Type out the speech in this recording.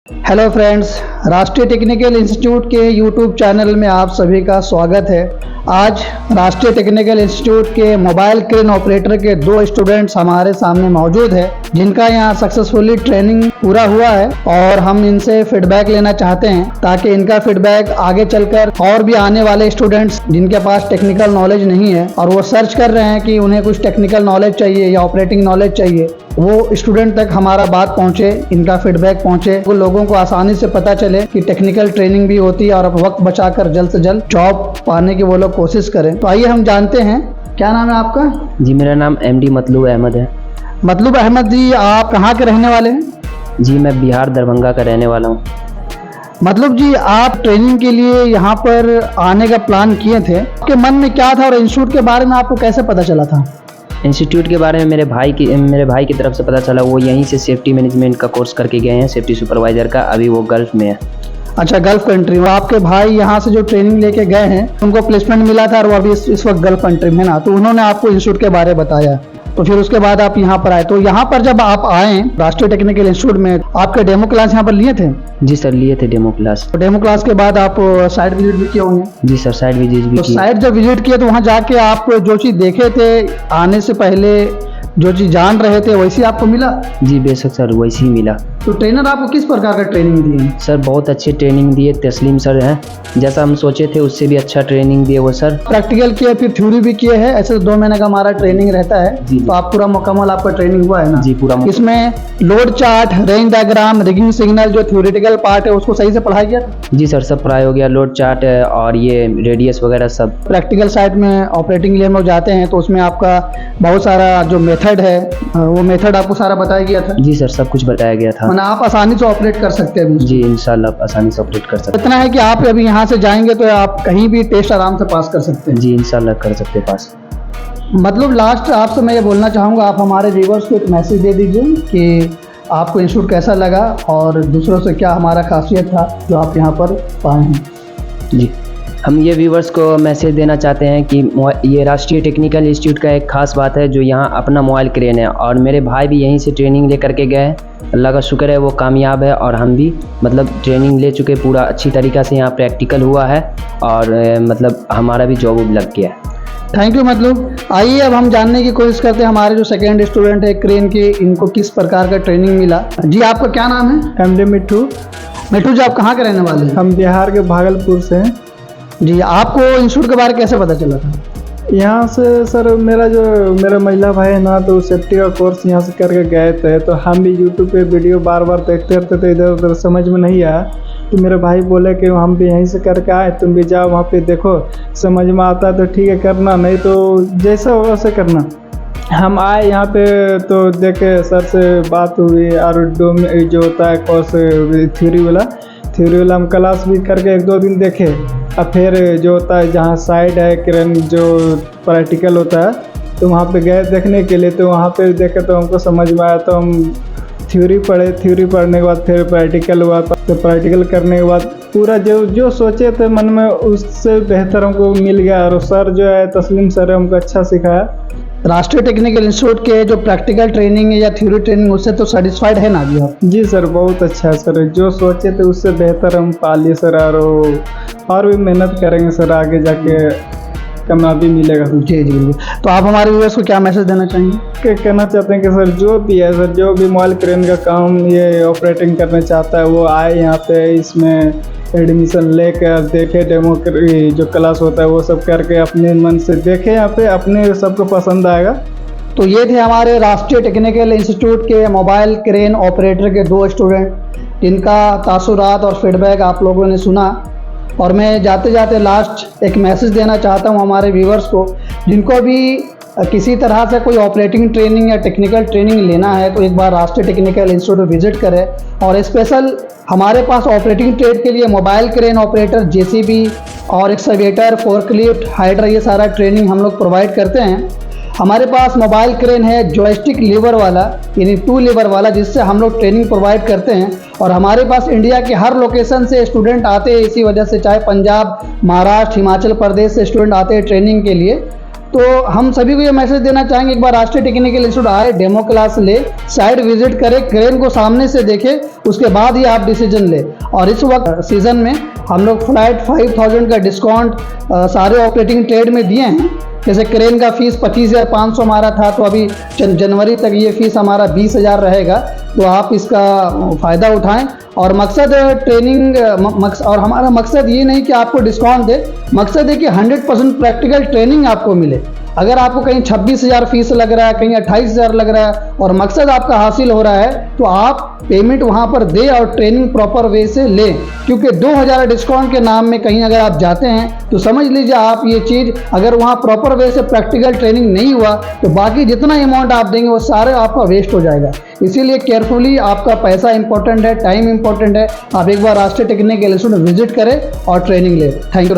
Hello friends, राष्ट्रीय technical institute के YouTube channel में आप सभी का स्वागत है। आज राष्ट्रीय टेक्निकल इंस्टीट्यूट के मोबाइल क्रेन ऑपरेटर के दो स्टूडेंट्स हमारे सामने मौजूद है, जिनका यहाँ सक्सेसफुली ट्रेनिंग पूरा हुआ है और हम इनसे फीडबैक लेना चाहते हैं ताकि इनका फीडबैक आगे चलकर और भी आने वाले स्टूडेंट्स जिनके पास टेक्निकल नॉलेज नहीं है और वो सर्च कर रहे हैं कि उन्हें कुछ टेक्निकल नॉलेज चाहिए या ऑपरेटिंग नॉलेज चाहिए, वो स्टूडेंट तक हमारा बात पहुंचे, इनका फीडबैक पहुंचे, वो लोगों को आसानी से पता चले कि टेक्निकल ट्रेनिंग भी होती है और अब वक्त बचाकर जल्द से जल्द जॉब पाने की वो लोग कोशिश करें। तो आइए हम जानते हैं, क्या नाम है आपका? जी, मेरा नाम MD मतलूब अहमद है। मतलूब अहमद जी, आप कहाँ के रहने वाले हैं? जी, मैं बिहार दरभंगा का रहने वाला हूँ। मतलब जी, आप ट्रेनिंग के लिए यहाँ पर आने का प्लान किए थे, आपके मन में क्या था और इंस्टीट्यूट के बारे में आपको कैसे पता चला था? इंस्टीट्यूट के बारे में मेरे भाई की तरफ से पता चला। वो यहीं से सेफ्टी मैनेजमेंट का कोर्स करके गए हैं, सेफ्टी सुपरवाइजर का। अभी वो गल्फ में है। अच्छा, गल्फ कंट्री में। आपके भाई यहाँ से जो ट्रेनिंग लेके गए हैं, उनको प्लेसमेंट मिला था और वो अभी इस वक्त गल्फ कंट्री में ना, तो उन्होंने आपको इंस्टीट्यूट के बारे में बताया, तो फिर उसके बाद आप यहाँ पर आए। तो यहाँ पर जब आप आए राष्ट्रीय टेक्निकल इंस्टीट्यूट में, आपके डेमो क्लास यहाँ पर लिए थे? जी सर, लिए थे डेमो क्लास। तो डेमो क्लास के बाद आप साइट विजिट भी किए होंगे? जी सर, साइट विजिट भी तो की। साइट जब विजिट किए तो वहाँ जाके आप जो चीज़ देखे थे आने से पहले, जो चीज़ जान रहे थे, वैसी आपको मिला? जी बेशक सर, वैसे ही मिला। तो ट्रेनर आपको किस प्रकार का ट्रेनिंग दिए? सर बहुत अच्छे ट्रेनिंग दिए। तस्लीम सर हैं, जैसा हम सोचे थे उससे भी अच्छा ट्रेनिंग दिए वो सर। प्रैक्टिकल किए, फिर थ्योरी भी किए है। ऐसे 2 महीने का हमारा ट्रेनिंग रहता है। जी। तो आप पूरा मुकम्मल आपका ट्रेनिंग हुआ है ना? जी पूरा। इसमें load chart, range diagram, rigging signal, जो थ्योरेटिकल पार्ट है उसको सही से पढ़ाया गया? जी सर, सब पढ़ाई हो गया। लोड चार्ट और ये रेडियस वगैरह सब। प्रैक्टिकल साइड में ऑपरेटिंग लेयर में जाते हैं तो उसमें आपका बहुत सारा जो मेथड है, वो मेथड आपको सारा बताया गया था? जी सर, सब कुछ बताया गया था। मतलब आप आसानी से ऑपरेट कर सकते हैं? जी इंशाल्लाह आसानी से ऑपरेट कर सकते इतना है कि आप अभी यहाँ से जाएंगे तो आप कहीं भी टेस्ट आराम से पास कर सकते हैं? जी इंशाल्लाह कर सकते पास। मतलब लास्ट आपसे मैं ये बोलना चाहूँगा, आप हमारे व्यूअर्स को एक मैसेज दे दीजिए कि आपको इंस्टीट्यूट कैसा लगा और दूसरों से क्या हमारा खासियत था जो आप यहाँ पर पाए हैं। जी, हम ये व्यूवर्स को मैसेज देना चाहते हैं कि ये राष्ट्रीय टेक्निकल इंस्टीट्यूट का एक खास बात है जो यहाँ अपना मोबाइल क्रेन है, और मेरे भाई भी यहीं से ट्रेनिंग ले करके गए। अल्लाह का शुक्र है वो कामयाब है, और हम भी मतलब ट्रेनिंग ले चुके, पूरा अच्छी तरीक़ा से यहाँ प्रैक्टिकल हुआ है और मतलब हमारा भी जॉब लग गया है। Thank you. मतलब आइए अब हम जानने की कोशिश करते हैं हमारे जो सेकेंड स्टूडेंट है क्रेन के, इनको किस प्रकार का ट्रेनिंग मिला। जी, आपका क्या नाम है? MD मिट्ठू। मिट्ठू जी, आप कहाँ के रहने वाले हैं? हम बिहार के भागलपुर से हैं। जी, आपको इंस्टीट्यूट के बारे में कैसे पता चला था? यहाँ से सर मेरा महिला भाई है ना, तो सेफ्टी का कोर्स यहाँ से करके गए थे, तो हम भी यूट्यूब पे वीडियो बार बार देखते रहते थे, इधर उधर समझ में नहीं आया, तो मेरे भाई बोले कि हम भी यहीं से करके आए, तुम भी जाओ वहाँ पे देखो, समझ में आता है तो ठीक है करना, नहीं तो जैसा हो वैसे करना। हम आए यहाँ पे तो देखे, सर से बात हुई और जो होता है कोर्स थ्योरी वाला हम क्लास भी करके 1-2 दिन देखे। अब फिर जो होता है जहाँ साइड है क्रेन जो प्रैक्टिकल होता है, तो वहाँ पे गए देखने के लिए, तो वहाँ पे देखे तो हमको समझ में आया, तो हम थ्योरी पढ़ने के बाद फिर प्रैक्टिकल हुआ। तो प्रैक्टिकल करने के बाद पूरा जो सोचे थे मन में उससे बेहतर हमको मिल गया, और सर जो है तस्लीम सर है, हमको अच्छा सिखाया। राष्ट्रीय टेक्निकल इंस्टीट्यूट के जो प्रैक्टिकल ट्रेनिंग है या थ्योरी ट्रेनिंग, उससे तो सेटिस्फाइड है ना अभी आप? जी सर, बहुत अच्छा है सर, जो सोचे थे उससे बेहतर हम पा लिए सर, और भी मेहनत करेंगे सर, आगे जाके कामयाबी मिलेगा। जी जी। तो आप हमारे व्यूअर्स को क्या मैसेज देना चाहेंगे? कहना चाहते हैं कि सर जो भी है सर, जो भी मोबाइल क्रेन का काम ये ऑपरेटिंग करना चाहता है वो आए यहाँ पे, इसमें एडमिशन लेकर देखे, डेमो जो क्लास होता है वो सब करके अपने मन से देखे, यहाँ पे अपने सबको पसंद आएगा। तो ये थे हमारे राष्ट्रीय टेक्निकल इंस्टीट्यूट के मोबाइल क्रेन ऑपरेटर के 2 स्टूडेंट, जिनका तासुरात और फीडबैक आप लोगों ने सुना। और मैं जाते जाते लास्ट एक मैसेज देना चाहता हूँ हमारे व्यूवर्स को, जिनको भी किसी तरह से कोई ऑपरेटिंग ट्रेनिंग या टेक्निकल ट्रेनिंग लेना है तो एक बार राष्ट्रीय टेक्निकल इंस्टीट्यूट विजिट करें। और स्पेशल हमारे पास ऑपरेटिंग ट्रेड के लिए मोबाइल क्रेन ऑपरेटर, JCB और एक्सकवेटर, फोर्कलिफ्ट, हाइड्रा, ये सारा ट्रेनिंग हम लोग प्रोवाइड करते हैं। हमारे पास मोबाइल क्रेन है जॉयस्टिक लीवर वाला, यानी 2 लीवर वाला, जिससे हम लोग ट्रेनिंग प्रोवाइड करते हैं। और हमारे पास इंडिया के हर लोकेशन से स्टूडेंट आते हैं, इसी वजह से चाहे पंजाब, महाराष्ट्र, हिमाचल प्रदेश से स्टूडेंट आते हैं ट्रेनिंग के लिए। तो हम सभी को ये मैसेज देना चाहेंगे, एक बार राष्ट्रीय टेक्निकल इंस्टीट्यूट आए, डेमो क्लास ले, साइट विजिट करें, क्रेन को सामने से देखें, उसके बाद ही आप डिसीजन ले। और इस वक्त सीज़न में हम लोग फ्लैट 5000 का डिस्काउंट सारे ऑपरेटिंग ट्रेड में दिए हैं। जैसे क्रेन का फीस 25,500 हमारा था, तो अभी जनवरी तक ये फीस हमारा 20,000 रहेगा। तो आप इसका फ़ायदा उठाएं। और मकसद ट्रेनिंग और हमारा मकसद ये नहीं कि आपको डिस्काउंट दे, मकसद है कि 100% प्रैक्टिकल ट्रेनिंग आपको मिले। अगर आपको कहीं 26,000 फीस लग रहा है, कहीं 28,000 लग रहा है और मकसद आपका हासिल हो रहा है, तो आप पेमेंट वहाँ पर दे और ट्रेनिंग प्रॉपर वे से लें। क्योंकि 2,000 डिस्काउंट के नाम में कहीं अगर आप जाते हैं तो समझ लीजिए आप ये चीज़, अगर वहाँ प्रॉपर वे से प्रैक्टिकल ट्रेनिंग नहीं हुआ तो बाकी जितना अमाउंट आप देंगे वो सारे आपका वेस्ट हो जाएगा। इसीलिए केयरफुली, आपका पैसा इंपॉर्टेंट है, टाइम इंपॉर्टेंट है। आप एक बार राष्ट्रीय टेक्निकल इंस्टीट्यूट विजिट करें और ट्रेनिंग लें। Thank you.